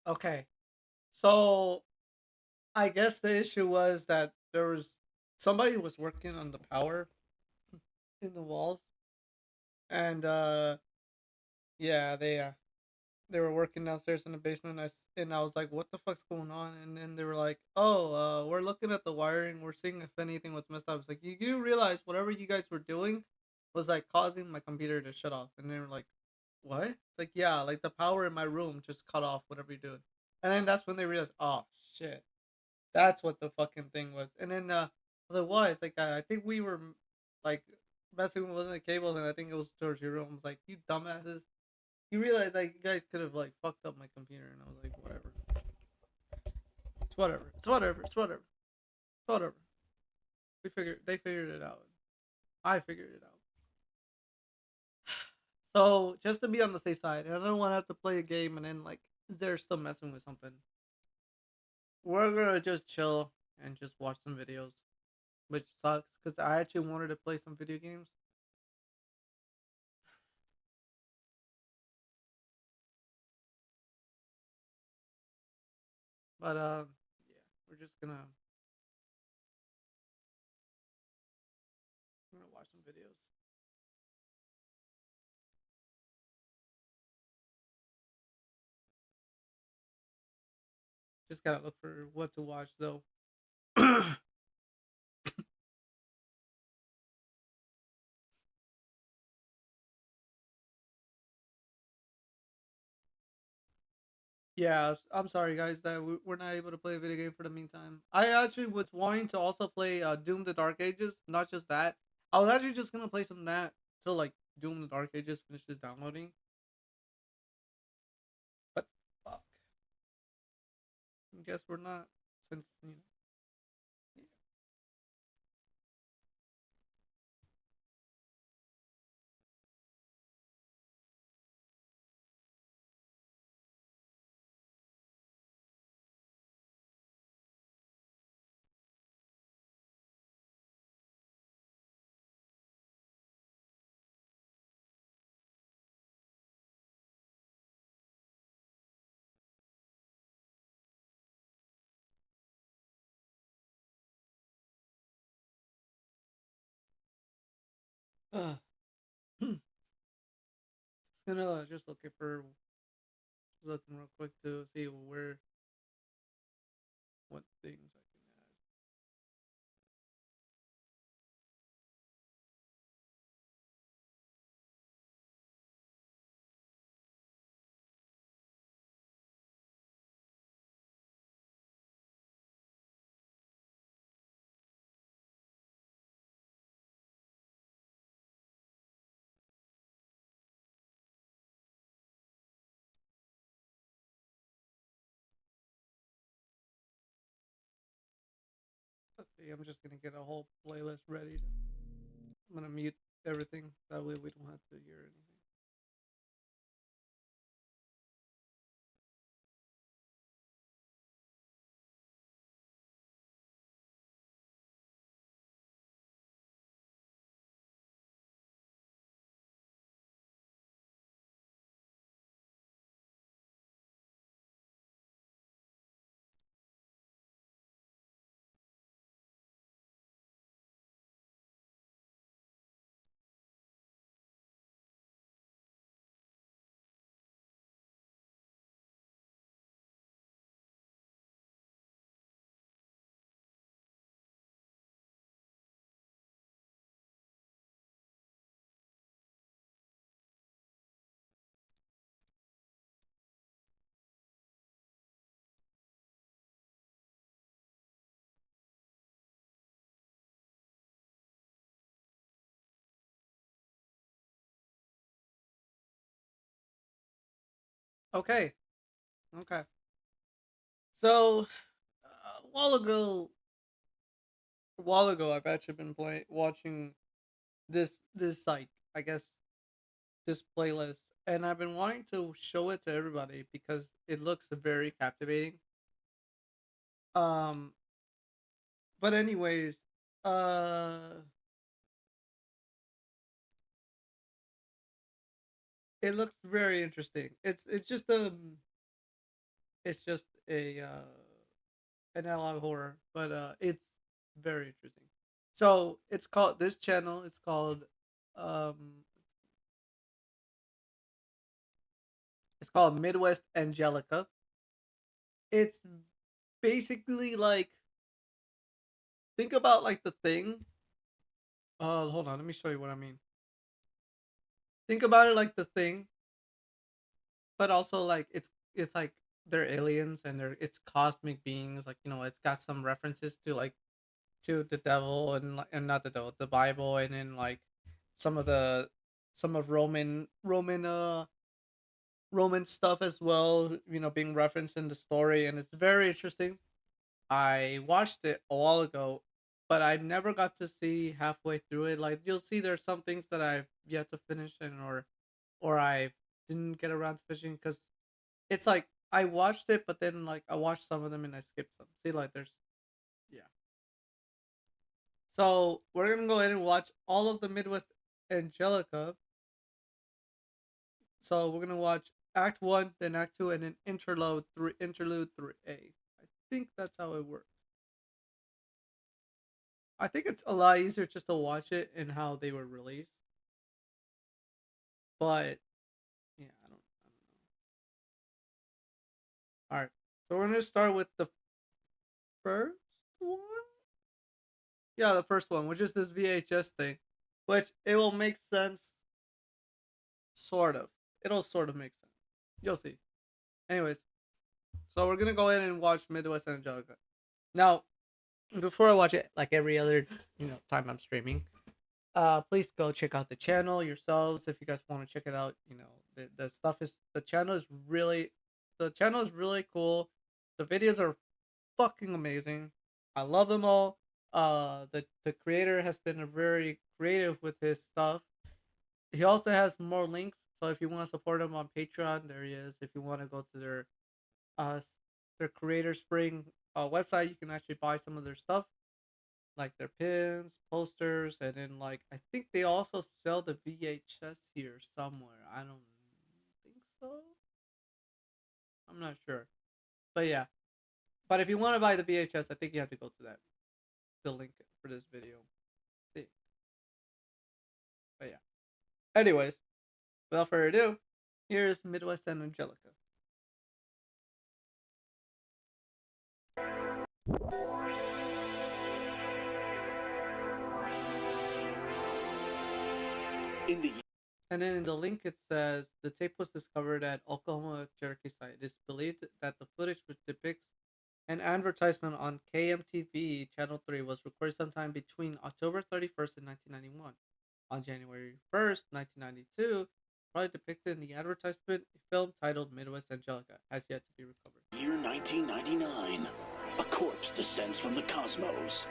Okay. So I guess the issue was that there was somebody was working on the power in the walls, and yeah, they were working downstairs in the basement. And I was like, "What the fuck's going on?" And then they were like, "Oh, we're looking at the wiring. We're seeing if anything was messed up." It's like, you realize whatever you guys were doing was like causing my computer to shut off." And they were like, "What?" It's like, "Yeah, like the power in my room just cut off. Whatever you're doing." And then that's when they realized, "Oh shit." That's what the fucking thing was. And then I was like, "Why?" It's like, I think we were like messing with one of the cables, and I think it was towards your room. I was like, "You dumbasses! You realize like you guys could have like fucked up my computer?" And I was like, "Whatever. It's whatever. It's whatever. It's whatever. It's whatever." They figured it out. I figured it out. So just to be on the safe side, and I don't want to have to play a game and then like they're still messing with something. We're gonna just chill and just watch some videos, which sucks because I actually wanted to play some video games. But yeah, we're just gonna watch some videos. Just gotta look for what to watch though. Yeah, I'm sorry guys that we're not able to play a video game for the meantime. I actually was wanting to also play Doom: The Dark Ages. Not just that, I was actually just gonna play some of that till like Doom: The Dark Ages finishes downloading. But fuck, I guess we're not since yeah. Just gonna just looking real quick to see where what things I can add. Okay, I'm just gonna get a whole playlist ready. I'm gonna mute everything that way we don't have to hear anything. Okay, okay. So a while ago, I've actually been watching this like I guess this playlist, and I've been wanting to show it to everybody because it looks very captivating. Um, but anyways, uh, it looks very interesting. It's just It's just a an analog horror, but it's very interesting. So it's called this channel. Um, it's called Midwest Angelica. It's basically like, think about like the thing. Hold on, let me show you what I mean. Think about it like the thing, but also like it's like they're aliens and it's cosmic beings. Like, it's got some references to like to the devil and not the devil, the Bible, and then like some of the some of Roman stuff as well. Being referenced in the story, and it's very interesting. I watched it a while ago, but I never got to see halfway through it. Like, you'll see there's some things that I've yet to finish, and or I didn't get around to finishing because it's like I watched it, but then like I watched some of them and I skipped some. See, like there's yeah. So we're gonna go ahead and watch all of the Midwest Angelica. So we're gonna watch Act One, then Act Two, and then Interlude 3A. I think that's how it works. I think it's a lot easier just to watch it and how they were released. But yeah, I don't know. All right, so we're gonna start with the first one. Yeah, the first one, which is this VHS thing, which it will make sense, sort of. It'll sort of make sense. You'll see. Anyways, so we're gonna go ahead and watch Midwest Angelica. Now, before I watch it, like every other time I'm streaming, please go check out the channel yourselves if you guys want to check it out. The stuff is the channel is really cool. The videos are fucking amazing. I love them all. The creator has been very creative with his stuff. He also has more links, so if you want to support him on Patreon, there he is. If you want to go to uh their Creator Spring website, you can actually buy some of their stuff, like their pins, posters, and then like I think they also sell the VHS here somewhere. I don't think so. I'm not sure, but yeah. But if you want to buy the VHS, I think you have to go to that the link for this video. See, but yeah. Anyways, without further ado, here's Midwest and Angelica. In the And then in the link it says the tape was discovered at Oklahoma Cherokee site. It is believed that the footage, which depicts an advertisement on KMTV Channel 3, was recorded sometime between October 31st and 1991. On January 1st, 1992, probably depicted in the advertisement, a film titled Midwest Angelica has yet to be recovered. Year 1999. A corpse descends from the cosmos,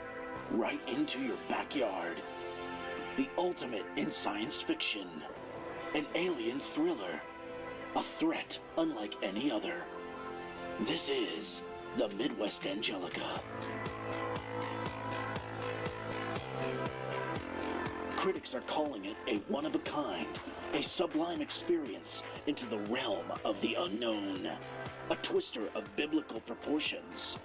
right into your backyard. The ultimate in science fiction. An alien thriller. A threat unlike any other. This is the Midwest Angelica. Critics are calling it a one-of-a-kind, a sublime experience into the realm of the unknown. A twister of biblical proportions.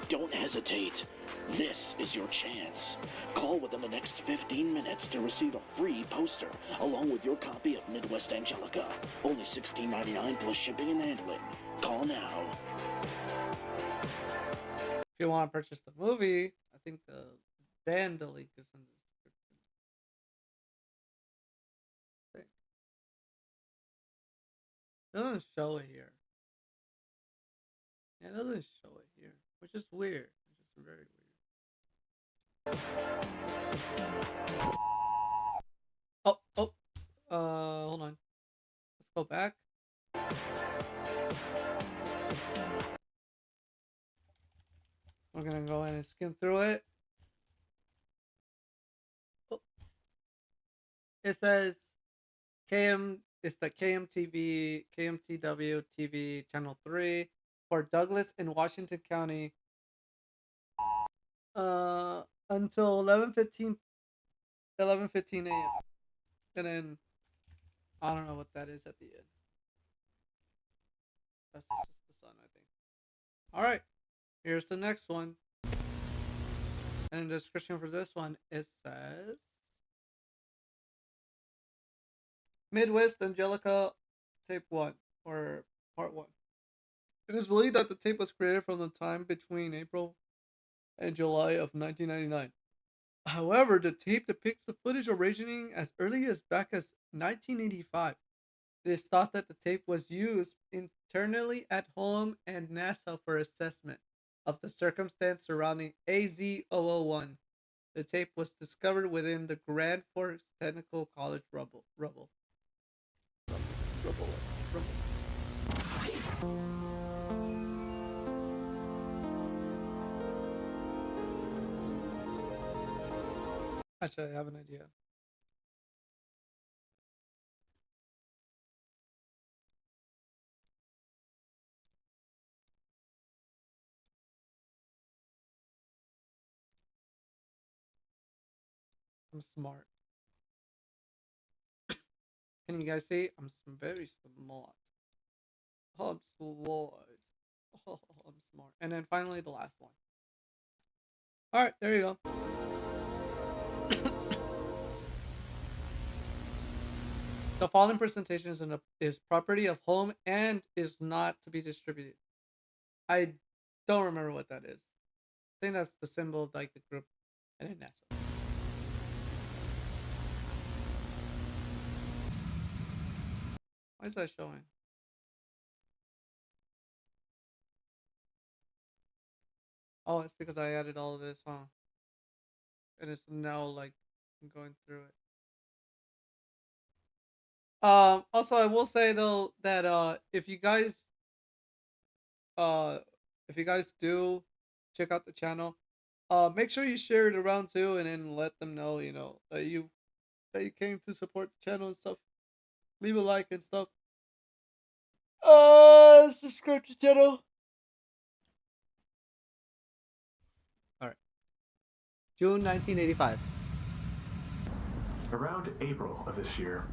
Don't hesitate. This is your chance. Call within the next 15 minutes to receive a free poster along with your copy of Midwest Angelica. Only $16.99 plus shipping and handling. Call now. If you want to purchase the movie, I think the link is in the description. It doesn't show it here. Yeah, it doesn't show it here, which is weird. Which is very weird. Oh. Hold on. Let's go back. We're gonna go ahead and skim through it. Oh. It says KM. It's the KMTW TV Channel 3 for Douglas in Washington County. Until 11:15 a.m. And then I don't know what that is at the end. That's just the sun, I think. All right, here's the next one. And the description for this one, it says Midwest Angelica Tape 1 or Part 1. It is believed that the tape was created from the time between April and July of 1999. However, the tape depicts the footage originating as early as back as 1985. It is thought that the tape was used internally at home and NASA for assessment of the circumstance surrounding AZ-001. The tape was discovered within the Grand Forks Technical College rubble. Rubble. Rubble. Actually, I have an idea. I'm smart. Can you guys see? Very smart. Oh, I'm smart. Oh, I'm smart. And then finally, the last one. All right, there you go. The following presentation is property of home and is not to be distributed. I don't remember what that is. I think that's the symbol of like the group and then NASA. Why is that showing? Oh, it's because I added all of this, huh? And it's now like going through it. Also, I will say though that uh if you guys do check out the channel, make sure you share it around too, and then let them know that you came to support the channel and stuff. Leave a like and stuff. Subscribe to the channel. All right. June 1985. Around April of this year,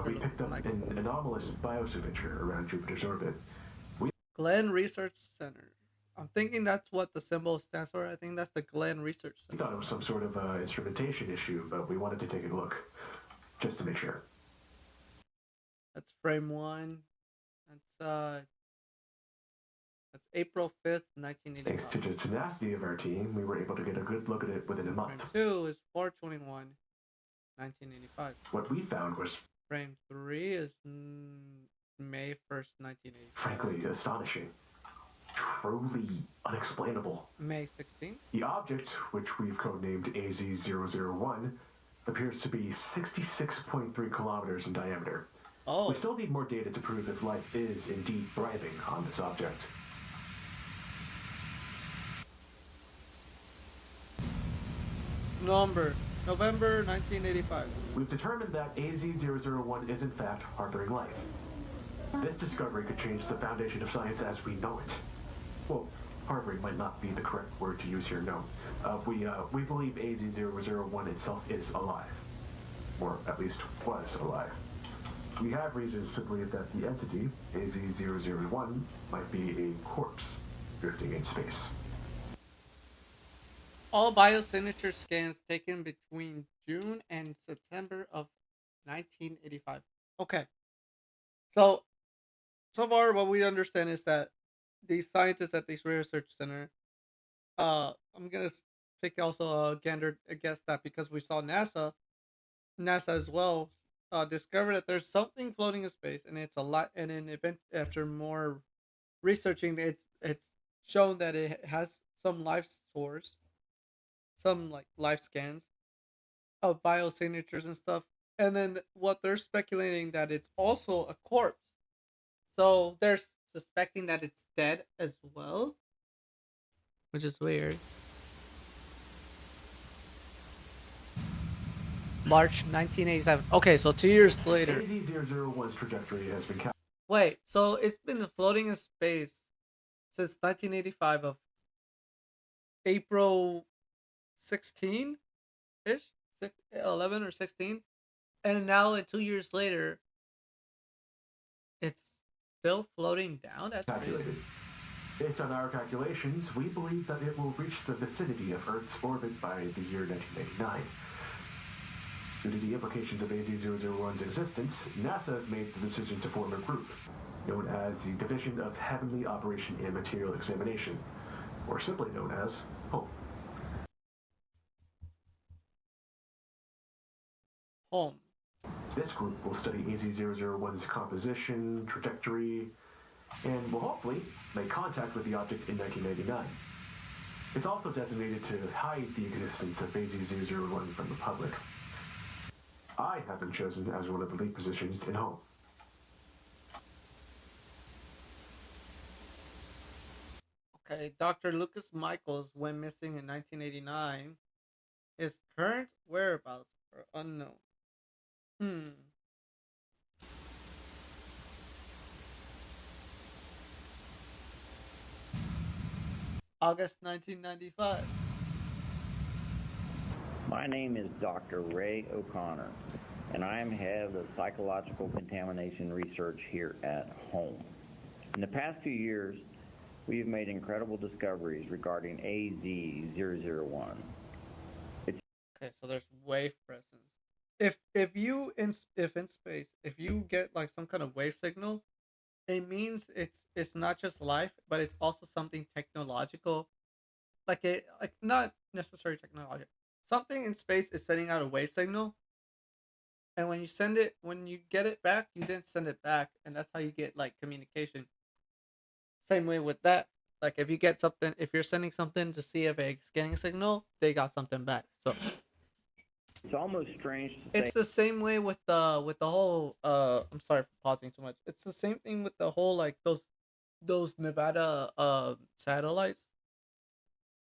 we picked up an anomalous biosignature around Jupiter's orbit. Glenn Research Center. I'm thinking that's what the symbol stands for. I think that's the Glenn Research We Center. thought it was some sort of instrumentation issue, but we wanted to take a look just to make sure. That's frame one. That's April 5th, 1985. Thanks to the tenacity of our team, we were able to get a good look at it within a month. Frame 2 is 4/21, 1985. What we found was Frame 3 is May 1st, 1985. frankly astonishing. Truly unexplainable. May 16th. The object, which we've codenamed AZ-001, appears to be 66.3 kilometers in diameter. Oh. We still need more data to prove if life is indeed thriving on this object. November 1985. We've determined that AZ-001 is in fact harboring life. This discovery could change the foundation of science as we know it. Well, harboring might not be the correct word to use here, no. We believe AZ-001 itself is alive. Or at least was alive. We have reasons to believe that the entity, AZ-001, might be a corpse drifting in space. All biosignature scans taken between June and September of 1985. Okay. So far what we understand is that these scientists at this research center, I'm gonna take also a guess that because we saw NASA as well, discovered that there's something floating in space, and it's a lot. And in event after more researching, it's shown that it has some life source, some like life scans of biosignatures and stuff. And then what they're speculating that it's also a corpse. So they're suspecting that it's dead as well, which is weird. March 1987. Okay, so 2 years later. AZ-001's trajectory has been Wait, so it's been floating in space since 1985 of April 16 ish, 11 or 16, and now 2 years later, it's still floating down. That's calculated. crazy. Based on our calculations, we believe that it will reach the vicinity of Earth's orbit by the year 1989. Due to the implications of AZ-001's existence, NASA has made the decision to form a group known as the Division of Heavenly Operation and Material Examination, or simply known as HOME. Home. This group will study AZ-001's composition, trajectory, and will hopefully make contact with the object in 1999. It's also designated to hide the existence of AZ-001 from the public. I have been chosen as one of the lead positions in HOME. Okay, Dr. Lucas Michaels went missing in 1989. His current whereabouts are unknown. Hmm. August 1995. My name is Dr. Ray O'Connor, and I am head of psychological contamination research here at home. In the past few years, we have made incredible discoveries regarding AZ-001. Okay, so there's wave presence. If in space, if you get like some kind of wave signal, it means it's not just life, but it's also something technological. Like not necessarily technological. Something in space is sending out a wave signal, and when you get it back, you didn't send it back, and that's how you get like communication. Same way with that. Like if you're sending something to see if it's getting a signal, they got something back. So It's almost strange to say it's the same way with the whole I'm sorry for pausing too much. It's the same thing with the whole like those Nevada satellites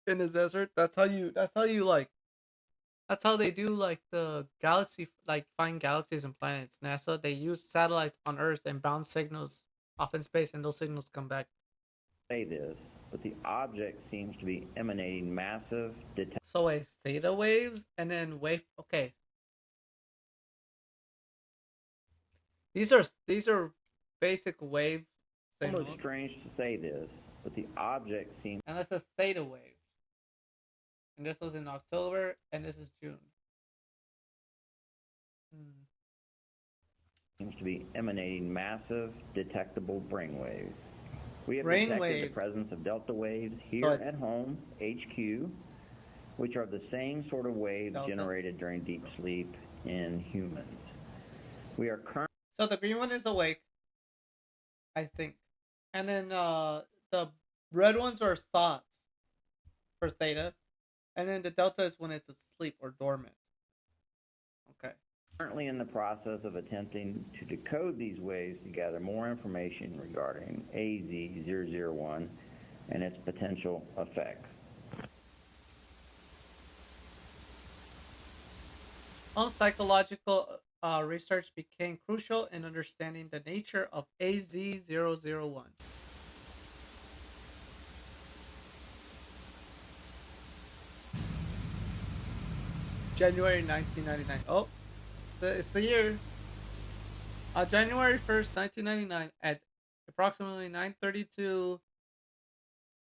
in the desert. That's how they do like the galaxy, like find galaxies and planets. NASA, they use satellites on Earth and bounce signals off in space, and those signals come back. this, but the object seems to be emanating massive So a theta waves and then wave. Okay, these are basic wave signals, almost strange to say this, but the object seems and this is theta waves. And this was in October, and this is June. Hmm. to be emanating massive detectable brainwaves. We have Brain detected waves. the presence of delta waves So here it's- at home, HQ, which are the same sort of waves Delta. generated during deep sleep in humans. We are currently So the green one is awake, I think, and then the red ones are thoughts for theta, and then the delta is when it's asleep or dormant. Okay. in the process of attempting to decode these waves to gather more information regarding AZ-001 and its potential effects. Home psychological research became crucial in understanding the nature of AZ-001. January 1999. Oh, it's the year. January 1st, 1999, at approximately 9:32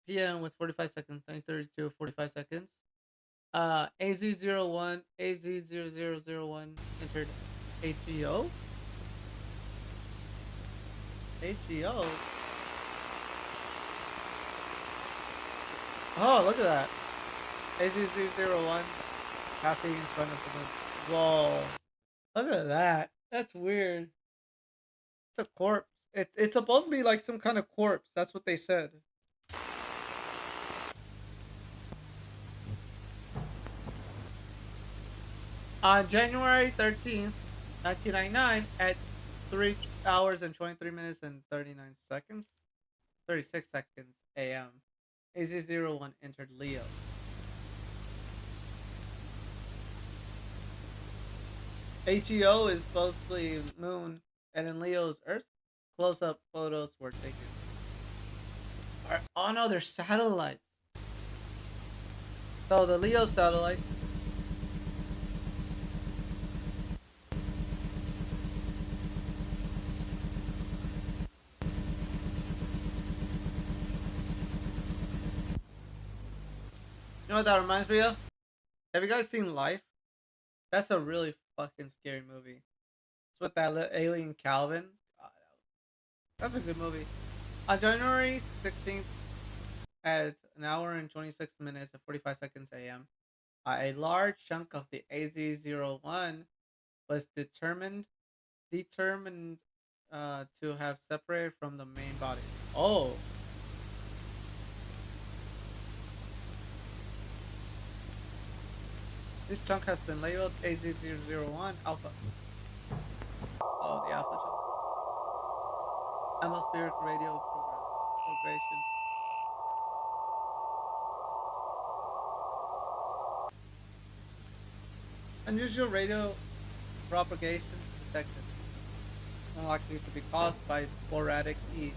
p.m. with 45 seconds. 9:32 45 seconds. AZ-0001 entered HEO. HEO. Oh, look at that. AZ-01 passing in front of the. Whoa. Look at that. That's weird. It's a corpse. It's supposed to be like some kind of corpse. That's what they said. On January 13th, 1999, at 3 hours and 23 minutes and 39 seconds, 36 seconds a.m., AZ-01 entered Leo. HEO is supposedly moon, and in Leo's Earth. Close-up photos were taken. Oh no, they're satellites. So the Leo satellite. know what that reminds me of? Have you guys seen Life? That's a really fucking scary movie. It's with that alien Calvin. God, that's a good movie. On January 16th at an hour and 26 minutes and 45 seconds AM, a large chunk of the AZ-01 was determined to have separated from the main body. Oh, this chunk has been labeled AZ-001 Alpha. Oh, the Alpha chunk. Atmospheric radio progression. Unusual radio propagation detected. Unlikely to be caused by sporadic E.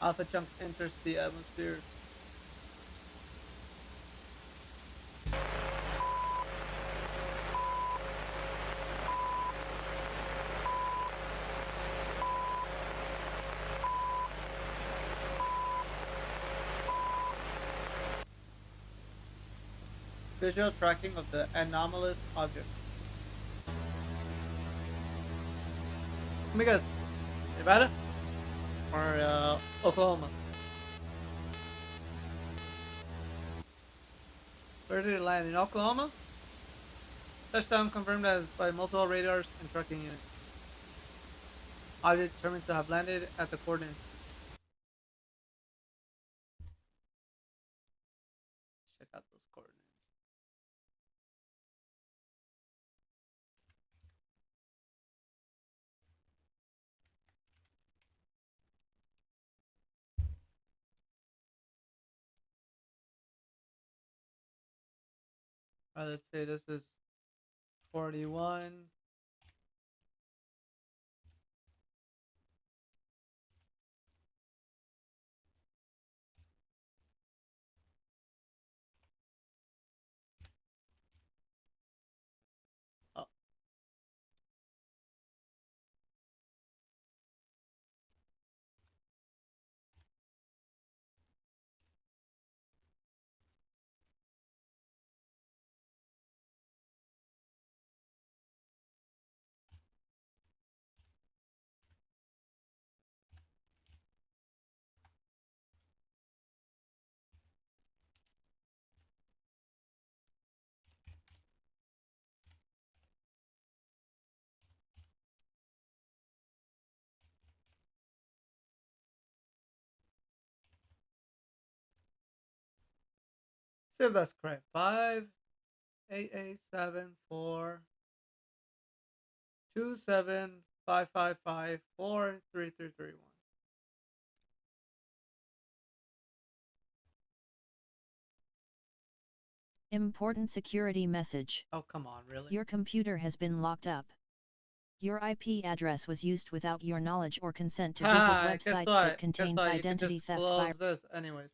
Alpha chunk enters the atmosphere. Visual tracking of the anomalous object. Let me guess. Nevada or Oklahoma? Where did it land? In Oklahoma? Touchdown confirmed as by multiple radars and tracking units. Object determined to have landed at the coordinates. Check out those coordinates. Alright, let's say this is 41. Oh, see if that's correct. 588742755543331. Important security message. Oh, come on, really? Your computer has been locked up. Your IP address was used without your knowledge or consent to visit Haha, guess websites that what? Guess contains what? You could identity just theft close this. Anyways.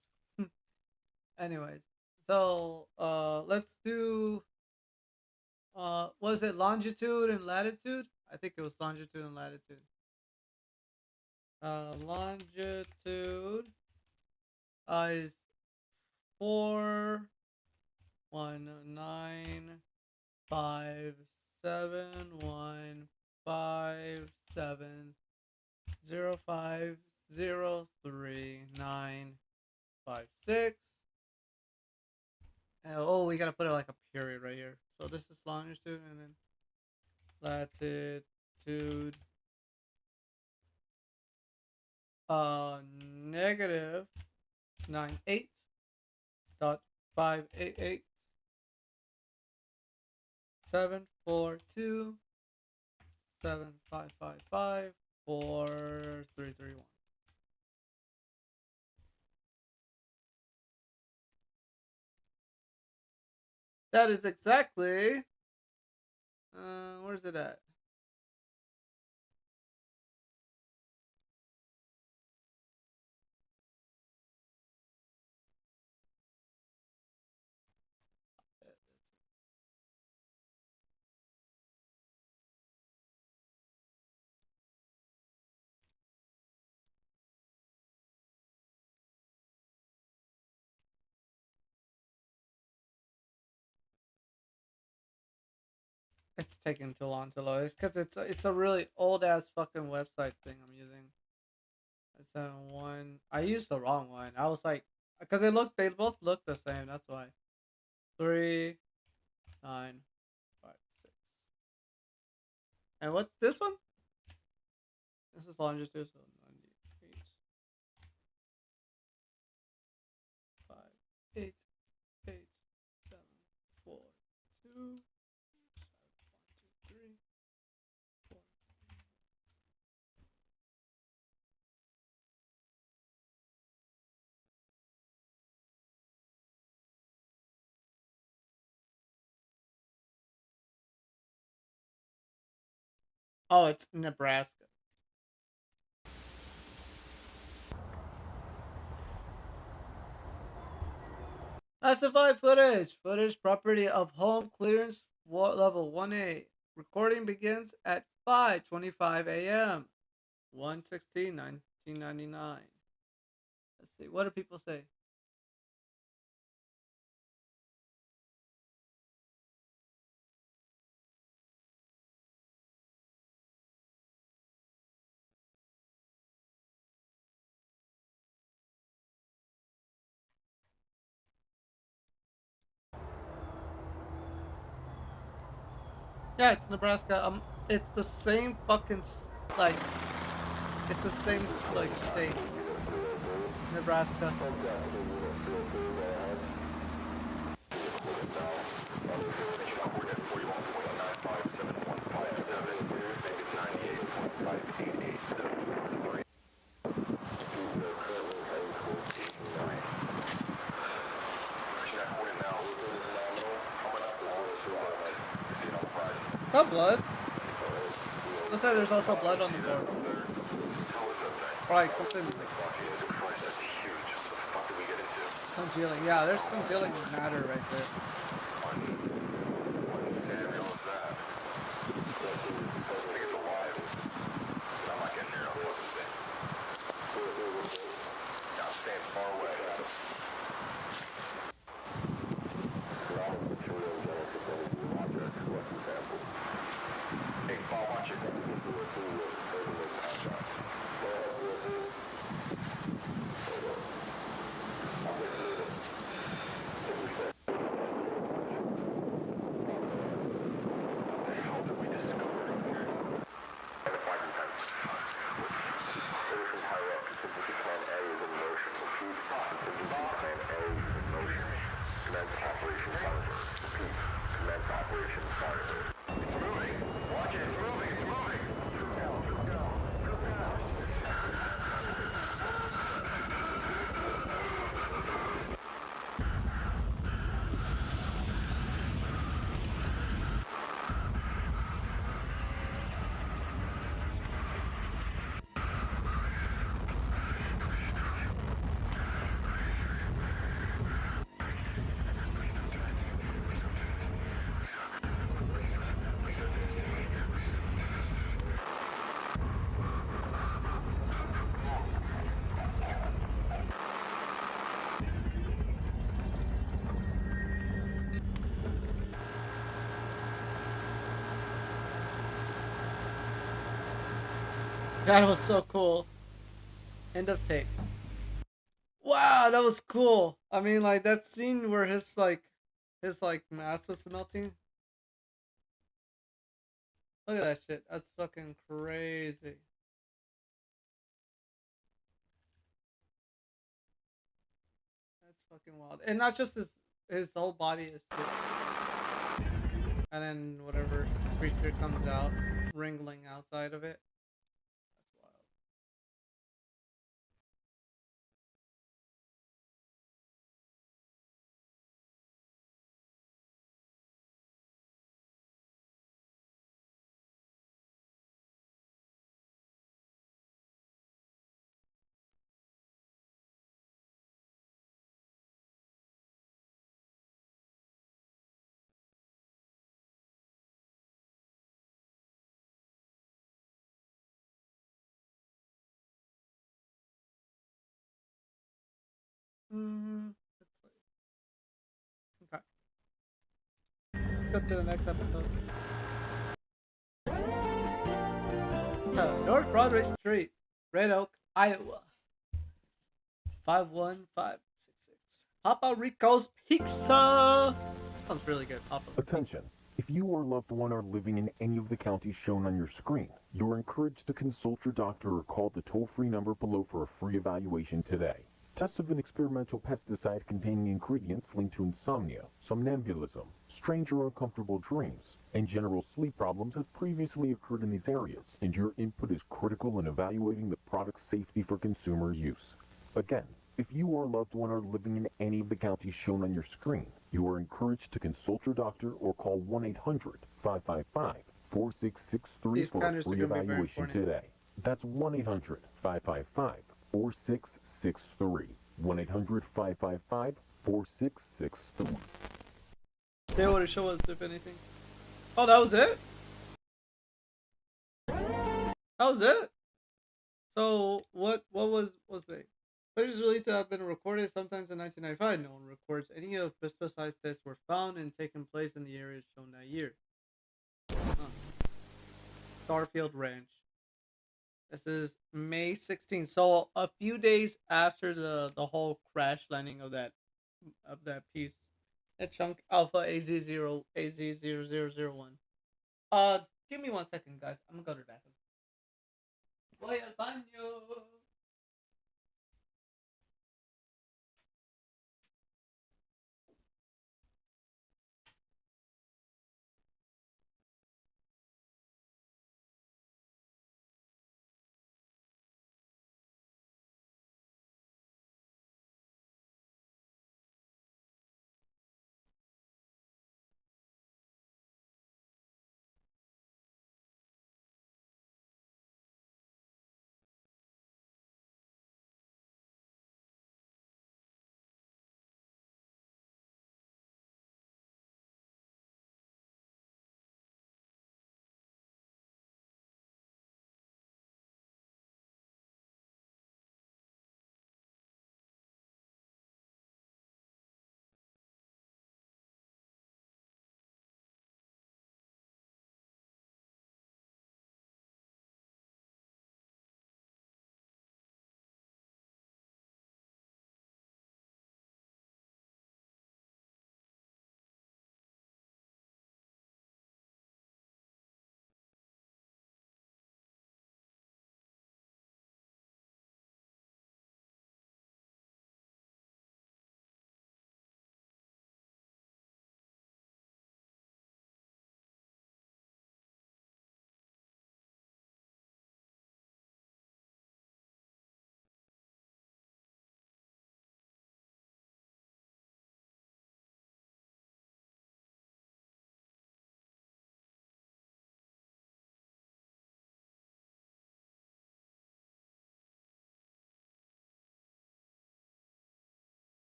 So let's do was it longitude and latitude? I think it was longitude and latitude. Longitude is 419571570503956. And, oh, we gotta put it like a period right here. So this is longitude and then latitude. Negative 98.588.742.7555.4331. That is exactly. Where's it at? It's taking too long to load. It's because it's a really old ass fucking website thing I'm using. It's one. I used the wrong one. I was like, because they both look the same. That's why. 3956. And what's this one? This is longitude. So 98, 5, 8, 8, 7, 4, 2, 7, 1, 2, 3, 4. Oh, it's Nebraska. Classified footage. Footage property of home clearance level 1A. Recording begins at 5:25 a.m. 1/16/1999. Let's see. What do people say? Yeah, it's Nebraska. It's the same fucking like it's the same like state, Nebraska. Is that blood? Looks like there's also blood on the board. Or like something like congealing. Yeah, there's congealing matter right there. That was so cool. End of tape. Wow, that was cool. I mean, like that scene where his mask was melting. Look at that shit. That's fucking crazy. That's fucking wild. And not just his whole body is too. And then whatever creature comes out, wrangling outside of it. That's wild. Mm, okay. Let's go to the next episode. Broadway Street, Red Oak, Iowa. 51566. Papa Rico's Pizza. That sounds really good. Papa. Attention! If you or loved one are living in any of the counties shown on your screen, you are encouraged to consult your doctor or call the toll-free number below for a free evaluation today. Tests of an experimental pesticide containing ingredients linked to insomnia, somnambulism, strange or uncomfortable dreams, and general sleep problems have previously occurred in these areas, and your input is critical in evaluating the product's safety for consumer use. Again, if you or loved one are living in any of the counties shown on your screen, you are encouraged to consult your doctor or call 1-800-555-4663 These for a counters are free going to be very evaluation important. today. That's 1-800-555-4663. 1-800-555-4663. They want to show us if anything. Oh, that was it? That was it? So, what was the footage released to have been recorded sometimes in 1995. No one records any of pesticide tests were found and taken place in the areas shown that year. Huh. Starfield Ranch. This is May 16th. So a few days after the whole crash landing of that piece. That chunk Alpha AZ0 AZ0001. Give me 1 second, guys. I'm gonna go to the bathroom. Voy al baño.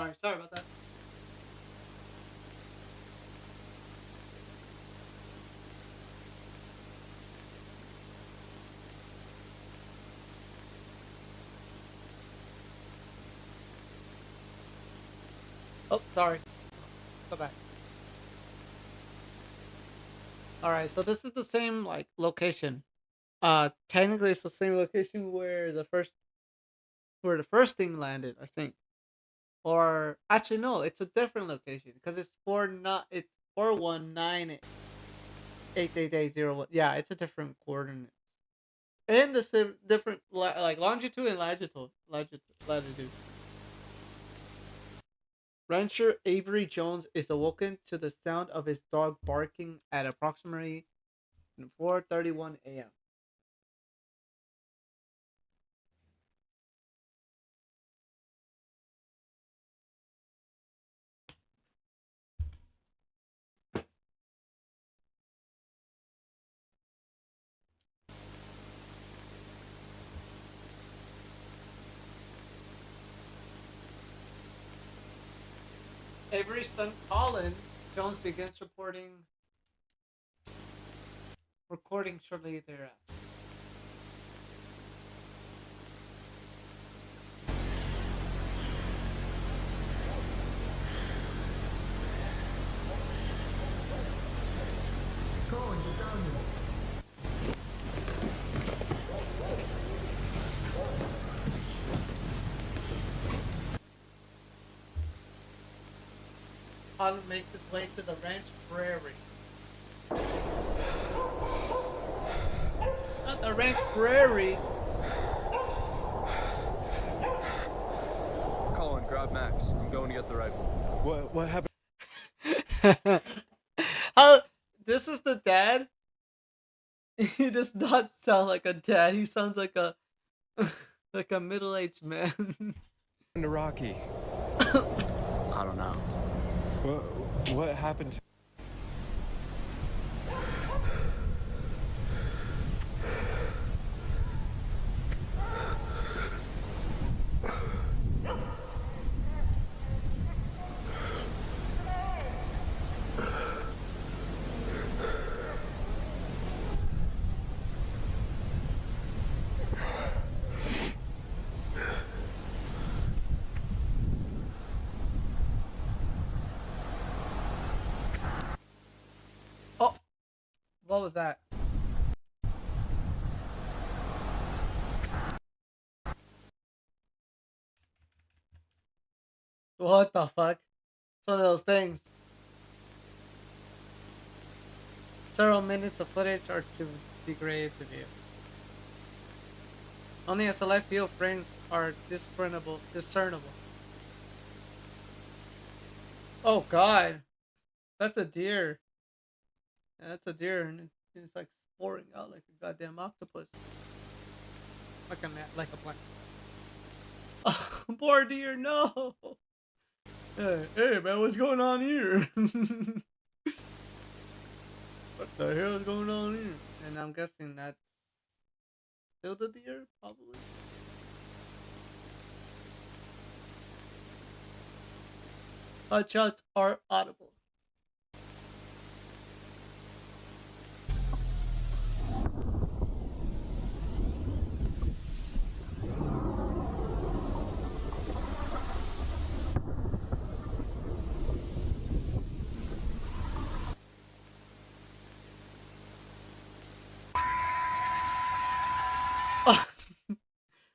Alright, sorry about that. Oh, sorry. Go back. Alright, so this is the same like location. Technically it's the same location where the first thing landed, I think. Or actually no, it's a different location because it's 419888801. Yeah, it's a different coordinate. And the same different like longitude and latitude. Rancher Avery Jones is awoken to the sound of his dog barking at approximately 4:31 a.m. Avery's son Colin Jones begins recording shortly thereafter. Colin makes his way to the ranch prairie. Not the ranch prairie. Colin, grab Max. I'm going to get the rifle. What happened? How this is the dad? He does not sound like a dad. He sounds like a like a middle-aged man. To Rocky? I don't know. What happened? Oh, what was that? What the fuck? It's one of those things. Several minutes of footage are too degraded to view. Only a select few frames are discernible. Oh god, that's a deer. Yeah, that's a deer, and it's like pouring out like a goddamn octopus, like a plant. Oh, poor deer, no. Hey man, what's going on here? What the hell is going on here? And I'm guessing that's still the deer, probably. Shots are audible.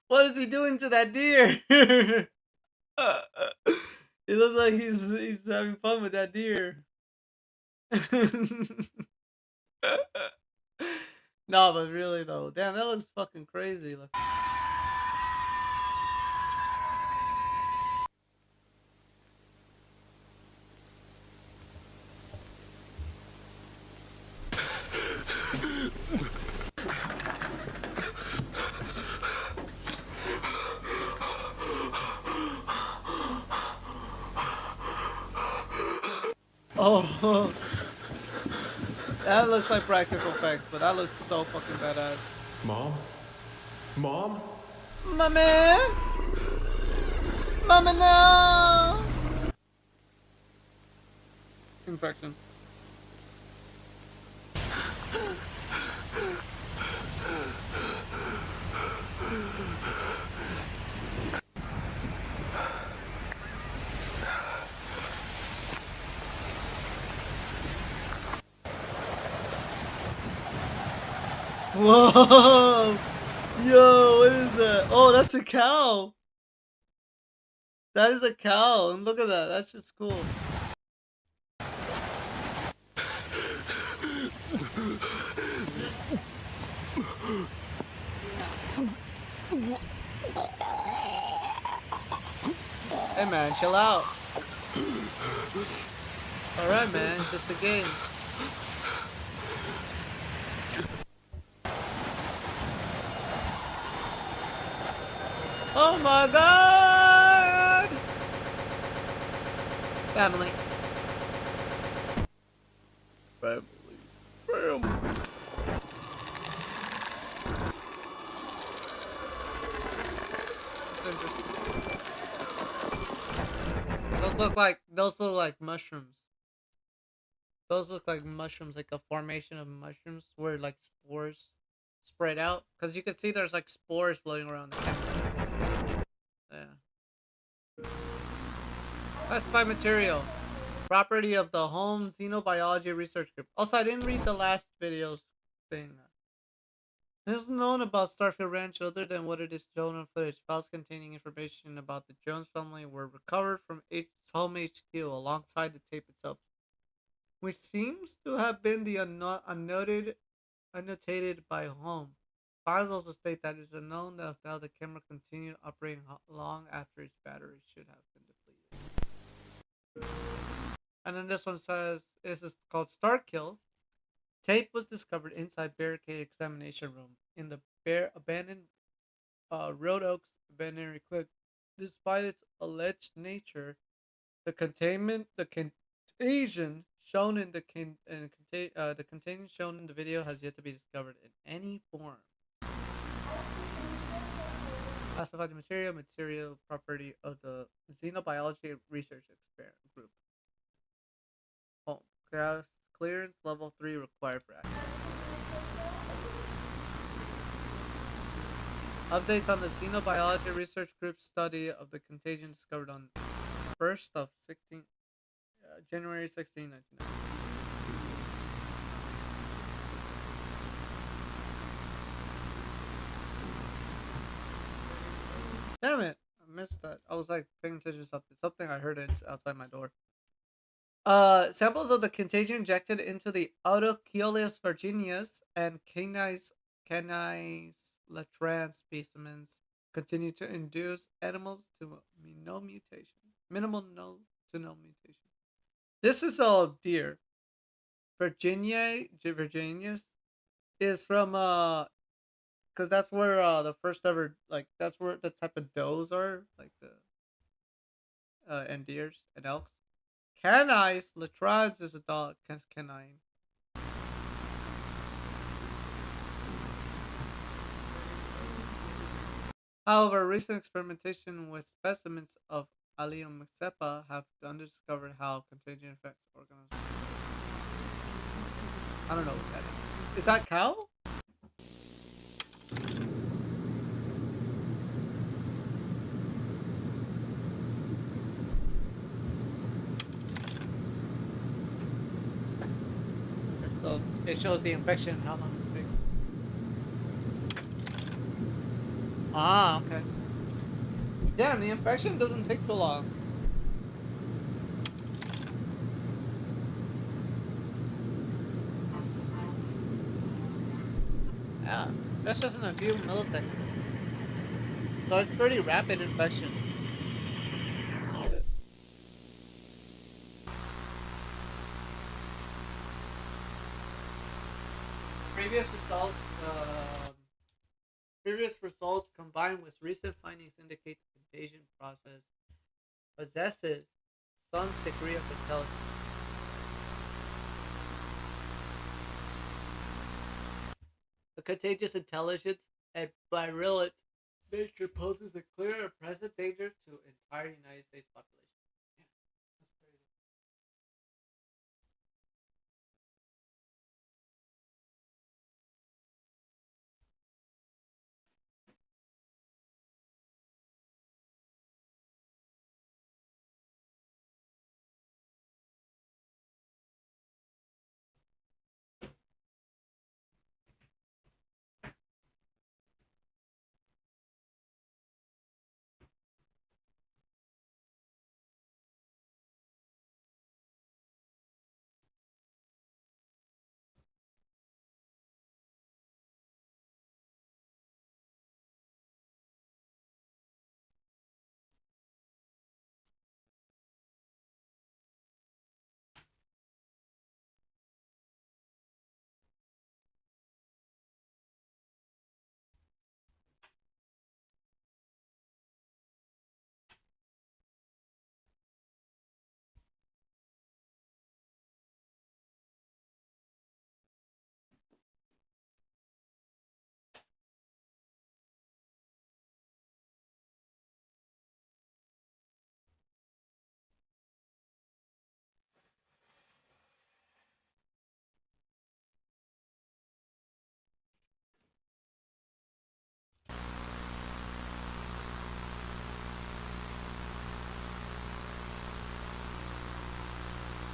What is he doing to that deer? It looks like he's having fun with that deer. No, but really though, damn, that looks fucking crazy. Look. Oh, that looks like practical effects, but that looks so fucking badass. Mom? Mom? Mommy, Mama, no. infection. Whoa! Yo, what is that? Oh, that's a cow. That is a cow, and look at that. That's just cool. Hey man, chill out. Alright man, it's just a game. Oh my god! Family. Family. Those look like mushrooms. Those look like mushrooms, like a formation of mushrooms where like spores spread out. Cause you can see there's like spores floating around the camera. Yeah. Classified material. Property of the Home Xenobiology Research Group. Also, I didn't read the last video's thing. There's known about Starfield Ranch other than what it is shown on footage. Files containing information about the Jones family were recovered from its home HQ alongside the tape itself, which seems to have been the annotated by Home. Files also state that it's unknown that how the camera continued operating long after its battery should have been depleted. And then this one says, this is called Starkill. Tape was discovered inside barricade examination room in the abandoned Road Oaks veterinary clinic. Despite its alleged nature, the contagion shown in the contagion shown in the video has yet to be discovered in any form. Classified material property of the Xenobiology Research Experiment Group. Home. Clearance level 3 required for action. Updates on the Xenobiology Research Group study of the contagion discovered on 1st of January 16, 1990. Damn it! I missed that. I was like paying attention to something I heard it outside my door. Samples of the contagion injected into the Autocheolus virginius and Canis latrans specimens continue to induce animals to minimal to no mutation. This is a deer. Virginius is from because that's where the first ever like that's where the type of does are like the and deers and elks. Canis latrans is a dog. Canine. However, recent experimentation with specimens of Allium cepa have undiscovered how contagion affects organisms. I don't know what that is. Is that cow? So it shows the infection and how long it takes. Ah, okay. Damn, the infection doesn't take too long. Yeah, that's just in a few milliseconds. So it's pretty rapid infection. Previous results, previous results combined with recent findings indicate the contagion process possesses some degree of intelligence. The contagious intelligence and virulent nature poses a clear and present danger to entire United States population. Yeah, that's crazy.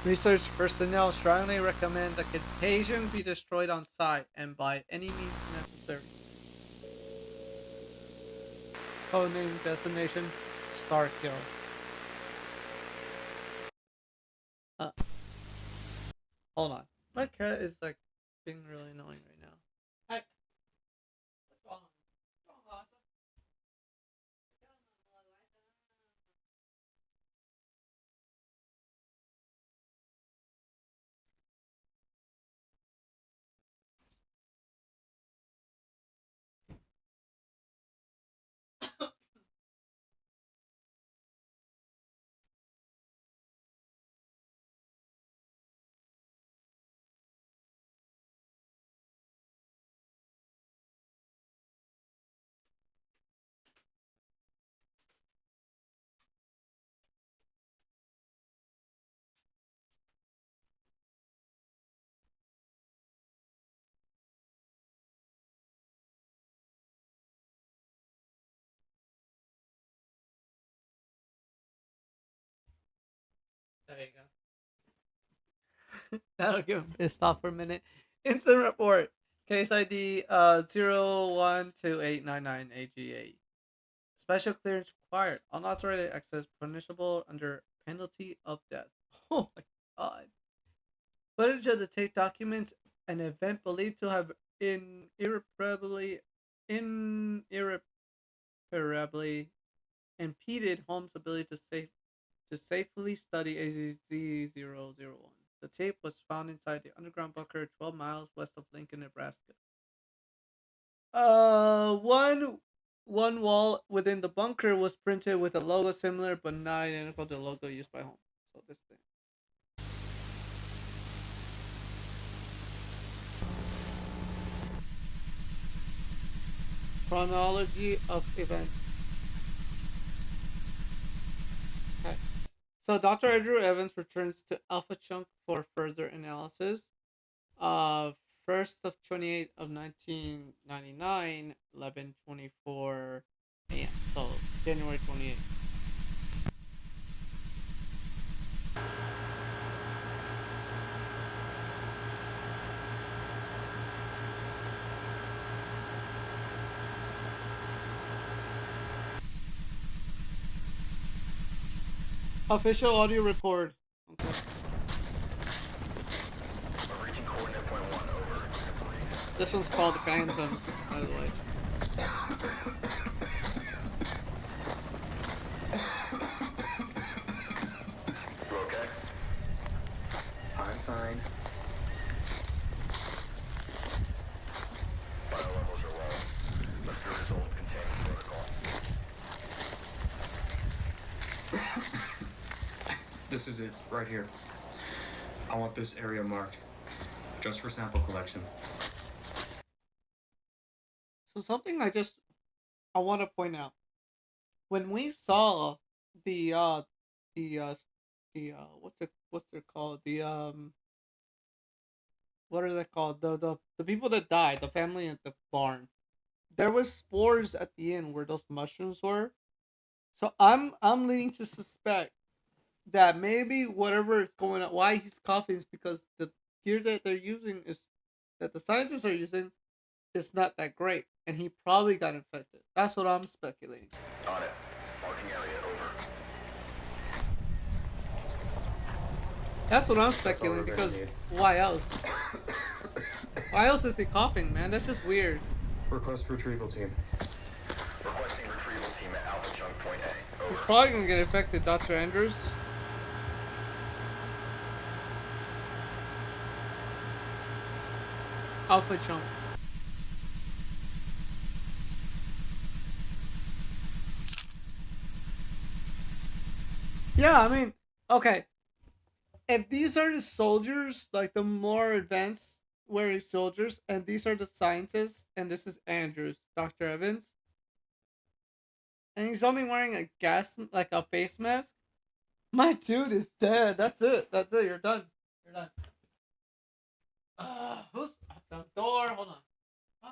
Research personnel strongly recommend the contagion be destroyed on site and by any means necessary. Codename destination Starkill. Uh, hold on. My cat is like being really annoying right now. Hi. What's wrong? What's wrong, Asa? There you go. That'll get him pissed off for a minute. Instant report. Case ID 012899 AGA. Special clearance required. Unauthorized access punishable under penalty of death. Oh my god. Footage of the tape documents an event believed to have irreparably impeded Holmes' ability to safely study AZ-001. The tape was found inside the underground bunker 12 miles west of Lincoln, Nebraska. One wall within the bunker was printed with a logo similar but not identical to the logo used by Holmes. So this thing. Chronology of events. Okay. So Dr. Andrew Evans returns to Alpha Chunk for further analysis. Uh, 1st of 28 of 1999, 11:24 a.m. So January 28th. Official audio record. Okay. This one's called Phantoms, by the way. You okay? I'm fine. Bio levels are low. Let's do result containment protocol. This is it, right here. I want this area marked, just for sample collection. So something I want to point out. When we saw the the uh what's it called? What are they called? The people that died, the family at the barn. There was spores at the end where those mushrooms were. So I'm leading to suspect that maybe whatever is going on, why he's coughing is because the gear that they're using is that the scientists are using is not that great, and he probably got infected. That's what I'm speculating. On it. Marking area over. That's what I'm That's all speculating we're gonna because need. why else? Why else is he coughing, man? That's just weird. Request retrieval team. Requesting retrieval team at Alpha Chunk Point A. He's Over. probably gonna get infected, Dr. Andrews. Alpha Chunk. Yeah, I mean, okay. If these are the soldiers, like the more advanced wearing soldiers, and these are the scientists, and this is Andrews, Dr. Evans, and he's only wearing a like a face mask, my dude is dead. That's it. That's it. You're done. You're done. Who's at the door? Hold on. Huh?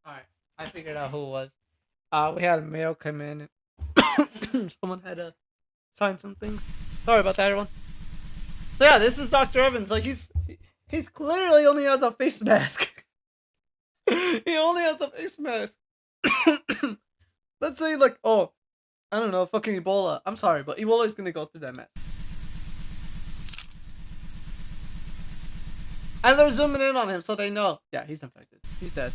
All right, I figured out who it was. We had a mail come in. And someone had to sign some things. Sorry about that, everyone. So yeah, this is Dr. Evans. Like he's clearly only has a face mask. He only has a face mask. Let's say like, oh, I don't know, fucking Ebola. I'm sorry, but Ebola is gonna go through that mask. And they're zooming in on him, so they know. Yeah, he's infected. He's dead.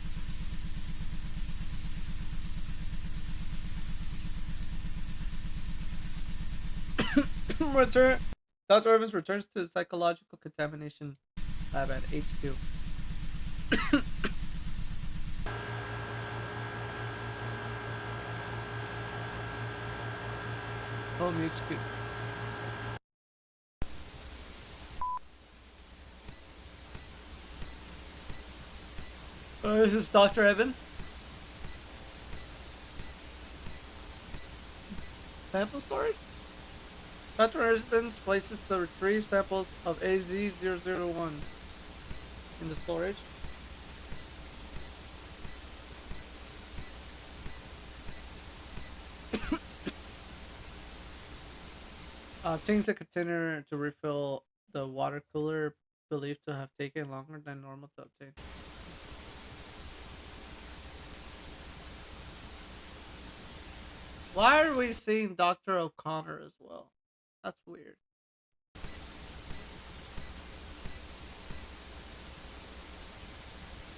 Return. Dr. Evans returns to the psychological contamination lab at HQ. Home HQ. This is Dr. Evans. Sample storage? Dr. Evans places the retrieved samples of AZ001 in the storage. Change the container to refill the water cooler, believed to have taken longer than normal to obtain. Why are we seeing Dr. O'Connor as well? That's weird.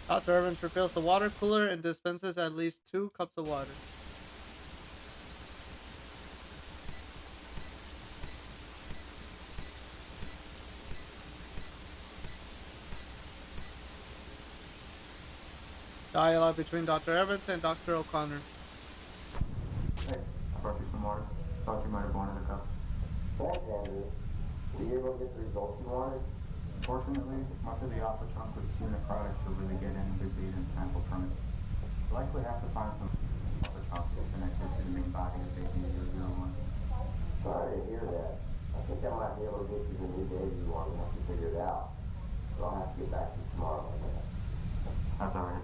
Dr. Evans refills the water cooler and dispenses at least 2 cups of water. Dialogue between Dr. Evans and Dr. O'Connor. Hey, I brought you some water. Thought you might have wanted a cup. Thanks, Andrew. Were you able to get the results you wanted? Fortunately, much of the alpha chunk was too necrotic to really get any good data and sample from it. We'll likely have to find some alpha chunk connected to the main body of AZ001. Sorry to hear that. I think I might be able to get you the new data you want once you figure it out. So I'll have to get back to you tomorrow on that. That's alright.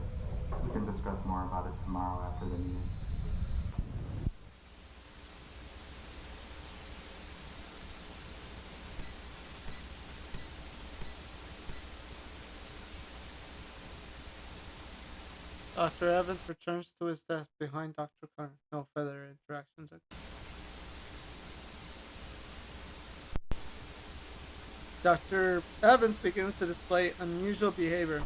We can discuss more about it tomorrow after the meeting. Dr. Evans returns to his desk behind Dr. Connor. No further interactions. Dr. Evans begins to display unusual behavior.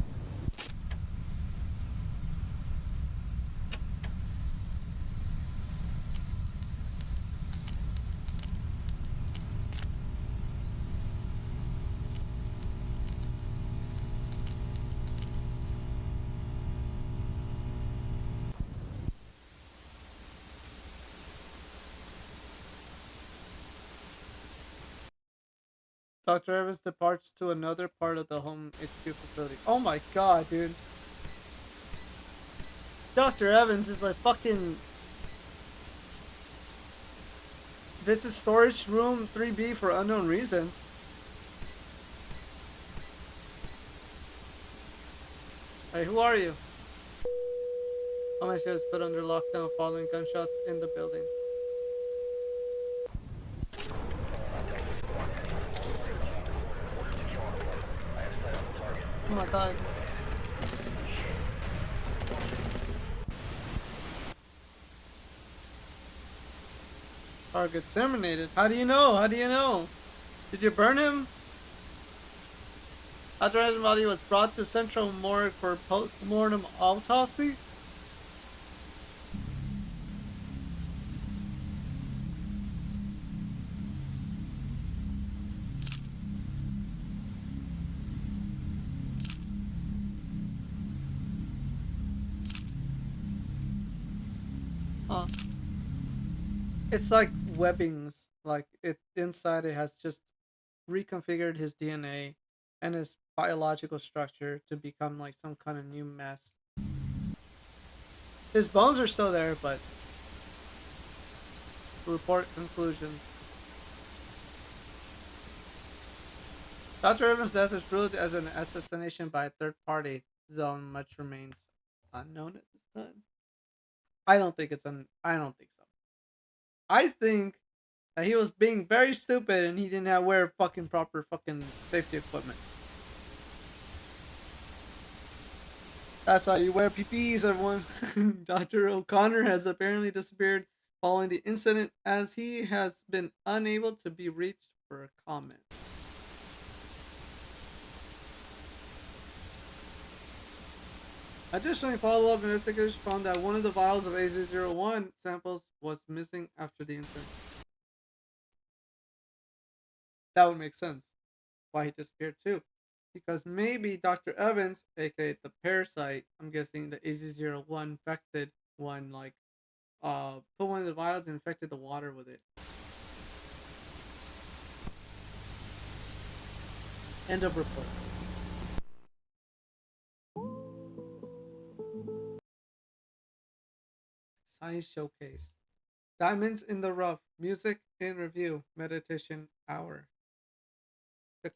Dr. Evans departs to another part of the home HQ facility. Oh my god, dude. Dr. Evans is like fucking... This is storage room 3B for unknown reasons. Hey, who are you? All my ships put under lockdown following gunshots in the building. Oh my god. Target terminated. How do you know? How do you know? Did you burn him? After his body was brought to Central Morgue for post-mortem autopsy? Huh. It's like webbings. Like it inside it has just reconfigured his DNA and his biological structure to become like some kind of new mess. His bones are still there, but report conclusions. Dr. Evans' death is ruled as an assassination by a third party, though much remains unknown at this time. I don't think it's I don't think so. I think that he was being very stupid and he didn't have wear fucking proper fucking safety equipment. That's why you wear PPEs, everyone. Dr. O'Connor has apparently disappeared following the incident as he has been unable to be reached for a comment. Additionally, follow-up investigators found that one of the vials of AZ01 samples was missing after the incident. That would make sense why he disappeared too. Because maybe Dr. Evans, aka the parasite, I'm guessing the AZ01 infected one, like, put one of the vials and infected the water with it. End of report. Science Showcase. Diamonds in the Rough. Music in Review. Meditation Hour. The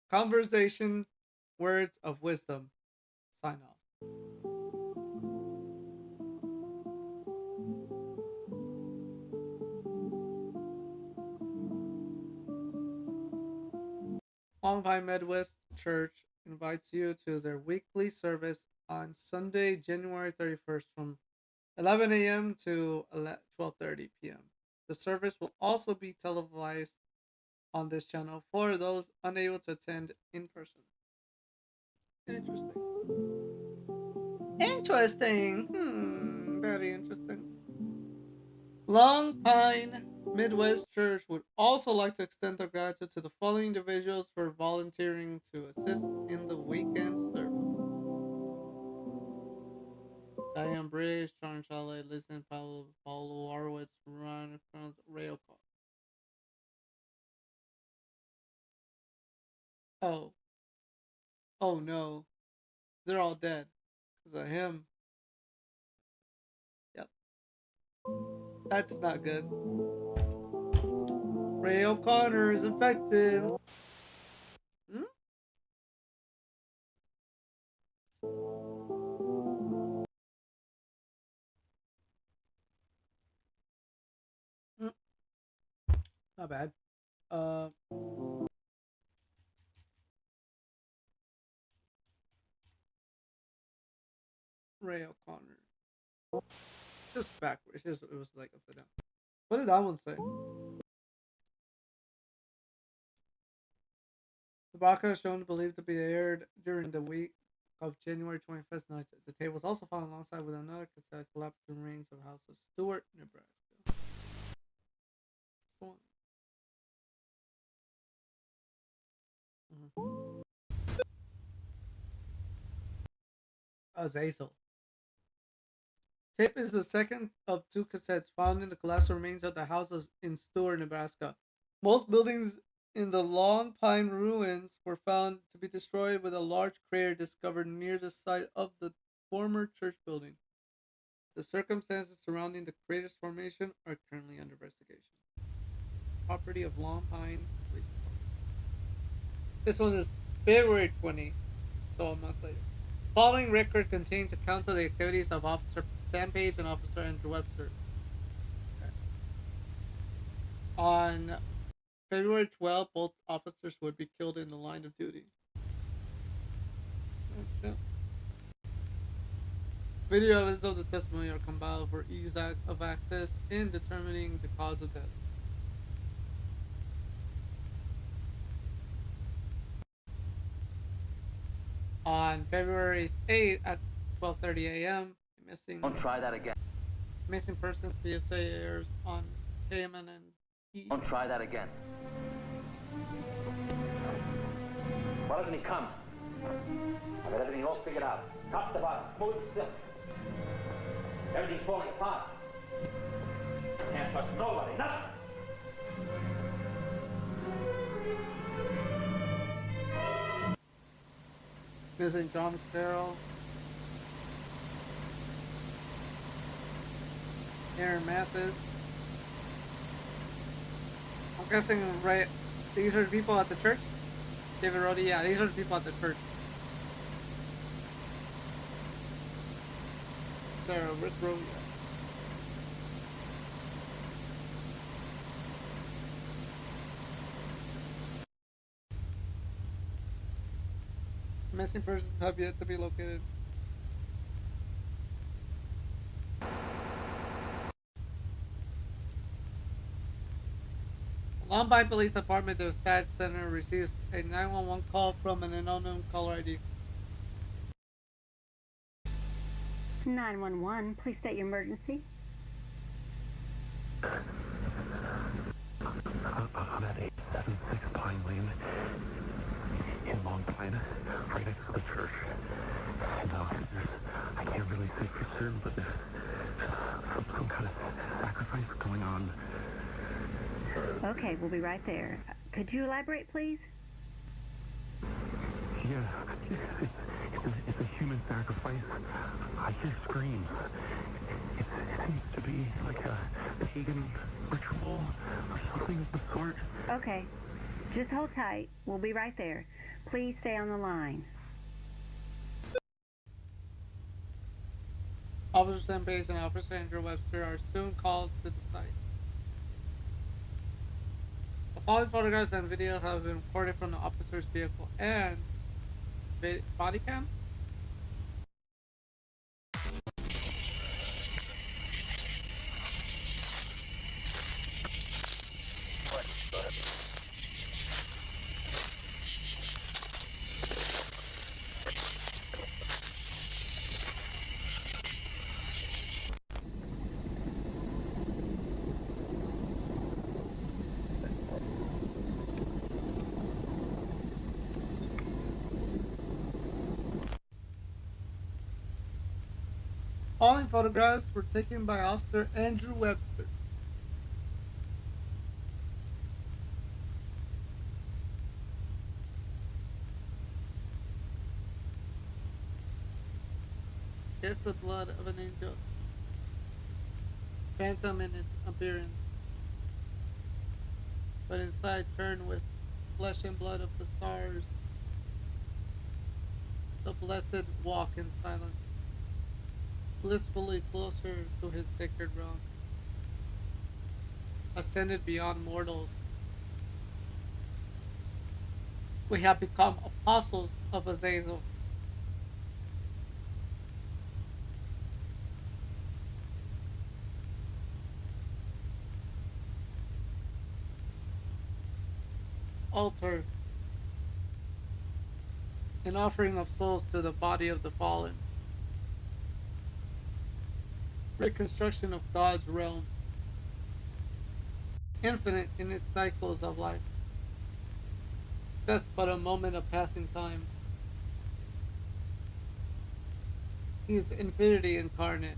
Conversation Words of Wisdom. Sign off. Long Pine Midwest Church invites you to their weekly service on Sunday, January 31st from 11 a.m. to 12:30 p.m. The service will also be televised on this channel for those unable to attend in person. Interesting. Very interesting. Long Pine Midwest Church would also like to extend their gratitude to the following individuals for volunteering to assist in the weekend service. Diane Bridge, Sean Chalet, Listen, Paulo Arwitz, Ron Rail. Oh. Oh no. They're all dead. Because of him. Yep. That's not good. Ray O'Connor is infected. Hmm? Not bad. Ray O'Connor. Just backwards. It was like upside down. What did that one say? The broadcast shown believed to be aired during the week of January 25th night. The tape was also found alongside with another cassette collapsed in remains of House of Stewart, Nebraska. Azazel. Tape is the second of two cassettes found in the collapsed remains of the house in Stewart, Nebraska. Most buildings in the Long Pine ruins were found to be destroyed with a large crater discovered near the site of the former church building. The circumstances surrounding the crater's formation are currently under investigation. Property of Long Pine Police Department. This one is February 20, so a month later. Following record contains accounts of the activities of Officer Sam Page and Officer Andrew Webster. Okay. On February 12th, both officers would be killed in the line of duty. Okay. Video evidence of the testimony are compiled for ease of access in determining the cause of death. On February 8th at 12:30 a.m., missing. Don't try that again. Missing persons PSA airs on KMNN. Don't try that again. Why doesn't he come? I've got everything all figured out. Top to bottom, smooth as silk. Everything's falling apart. Can't trust nobody, nothing. Missing John Carroll. Aaron Mathis. I'm guessing, right, these are the people at the church? David Rhodey, yeah, these are the people at the church. Sarah, Rick Rowe. Missing persons have yet to be located. Lombine Police Department Dispatch Center receives a 911 call from an unknown caller ID. 911, please state your emergency. I'm at 876 Pine Lane in Long Pine, right next to the church. And I can't really say for certain, but there's some kind of sacrifice going on. Okay, we'll be right there. Could you elaborate, please? Yeah, it's a human sacrifice. I hear screams. It seems to be like a pagan ritual or something of the sort. Okay, just hold tight. We'll be right there. Please stay on the line. Officer Sam Bates and Officer Andrew Webster are soon called to the site. The following photographs and video have been recorded from the officer's vehicle and body cams. Following photographs were taken by Officer Andrew Webster. It's the blood of an angel, phantom in its appearance, but inside turned with flesh and blood of the stars. The blessed walk in silence, blissfully closer to his sacred realm, ascended beyond mortals. We have become apostles of Azazel. Altar, an offering of souls to the body of the fallen. Reconstruction of God's realm, infinite in its cycles of life. Death but a moment of passing time. He is infinity incarnate.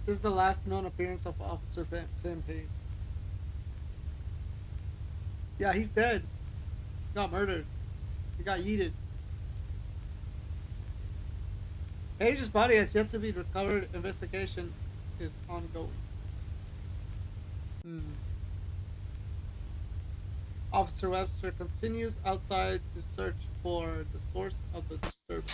This is the last known appearance of Officer Sam Page. Yeah, he's dead. He got murdered. He got yeeted. Page's body has yet to be recovered. Investigation is ongoing. Officer Webster continues outside to search for the source of the disturbance.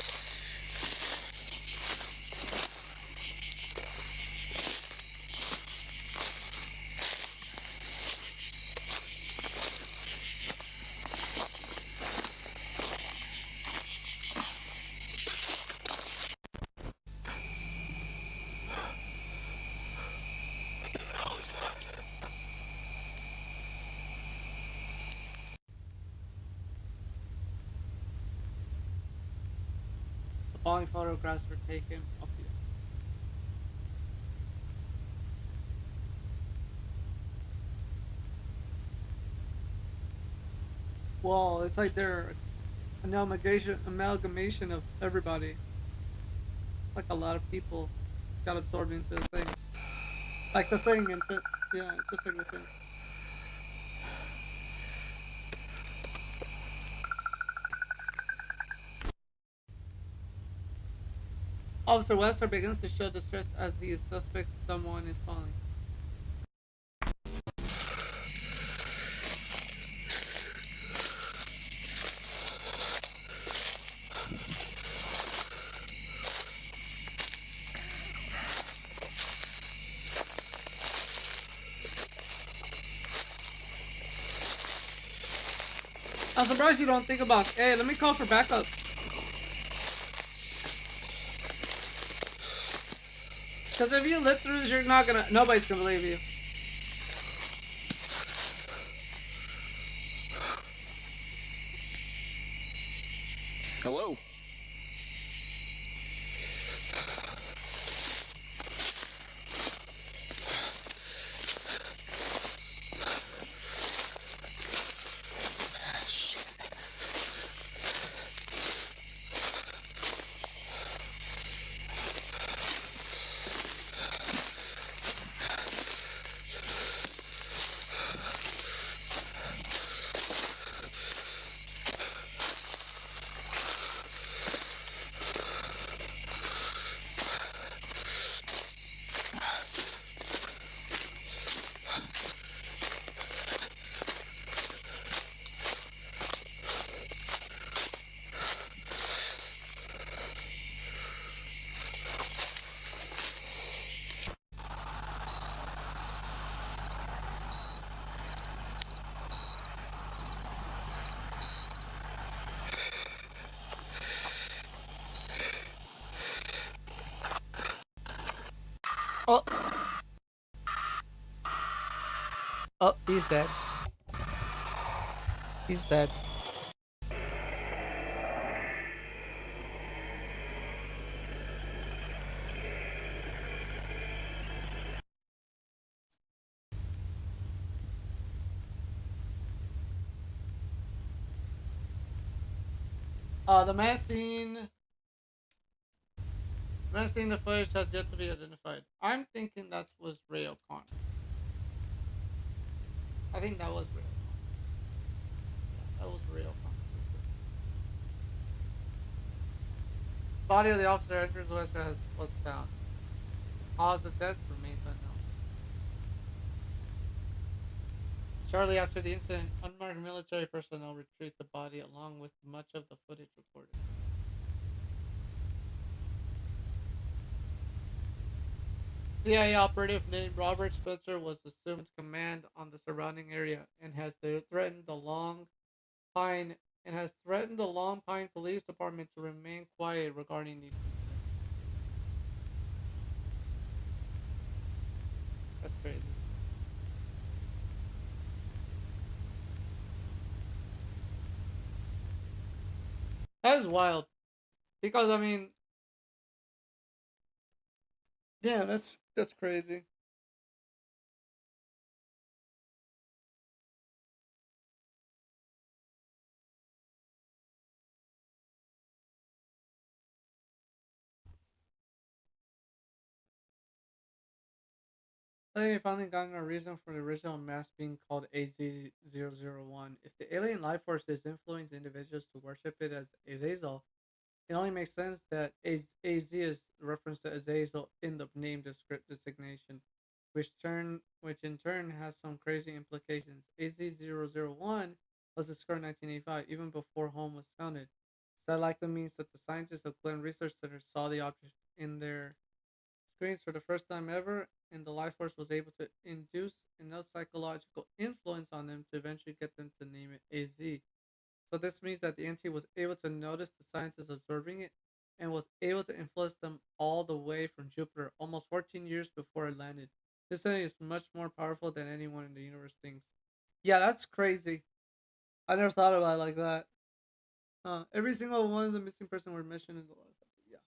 The following photographs were taken of the. Well, it's like they're an amalgamation of everybody. Like a lot of people got absorbed into the thing. Like the thing, into, yeah, just like the thing. Officer Webster begins to show distress as he suspects someone is falling. I'm surprised you don't think about, hey, let me call for backup. Because if you live through this, you're not gonna, nobody's gonna believe you. Hello? Oh, oh, he's dead. He's dead. The man seen the footage has yet to be identified. I'm thinking that was Ray O'Connor. I think that was Ray O'Connor. Yeah, that was Ray O'Connor. Body of the officer enters the West was found. Cause of death remains unknown. Shortly after the incident, unmarked military personnel retrieved the body along with much of the footage recorded. CIA operative named Robert Spitzer was assumed command on the surrounding area and has threatened the Pine Long Pine Police Department to remain quiet regarding these incidents. That's crazy. That is wild. Because I mean, yeah, that's crazy. They finally gotten a reason for the original mask being called AZ-001. If the alien life force is influencing individuals to worship it as Azazel, it only makes sense that AZ is reference to Azazel in the name designation, which in turn has some crazy implications. AZ-001 was discovered in 1985, even before Home was founded. So that likely means that the scientists of Glenn Research Center saw the object in their screens for the first time ever, and the life force was able to induce enough psychological influence on them to eventually get them to name it AZ. So this means that the entity was able to notice the scientists observing it and was able to influence them all the way from Jupiter almost 14 years before it landed. This entity is much more powerful than anyone in the universe thinks. Yeah, that's crazy. I never thought about it like that. Every single one of the missing person were mentioned in the last episode. Yeah.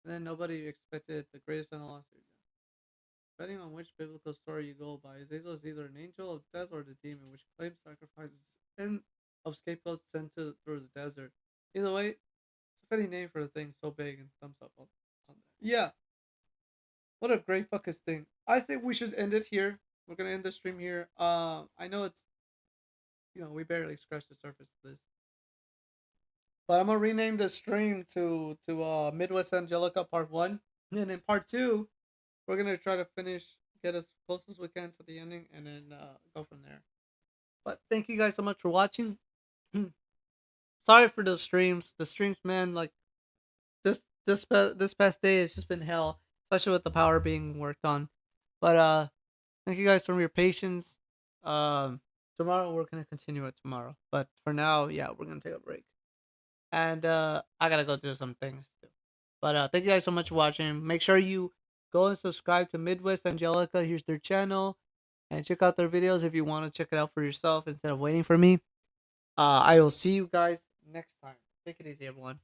And then nobody expected the greatest animosity. Depending on which biblical story you go by, Azazel is either an angel of death or the demon, which claims sacrifices and of scapegoats sent through the desert. Either way, it's a fitting name for a thing so big, and thumbs up on that. Yeah, what a great fucking thing. I think we should end it here. We're gonna end the stream here. I know it's, we barely scratched the surface of this, but I'm gonna rename the stream to Midwest Angelica Part One, and in Part Two, we're gonna try to get as close as we can to the ending, and then go from there. But thank you guys so much for watching. Sorry for the streams. The streams, man, like this past day has just been hell, especially with the power being worked on. But thank you guys for your patience. Um, tomorrow we're gonna continue it tomorrow. But for now, yeah, we're gonna take a break. And I gotta go do some things too. But thank you guys so much for watching. Make sure you go and subscribe to Midwest Angelica. Here's their channel, and check out their videos if you want to check it out for yourself instead of waiting for me. I will see you guys next time. Take it easy, everyone.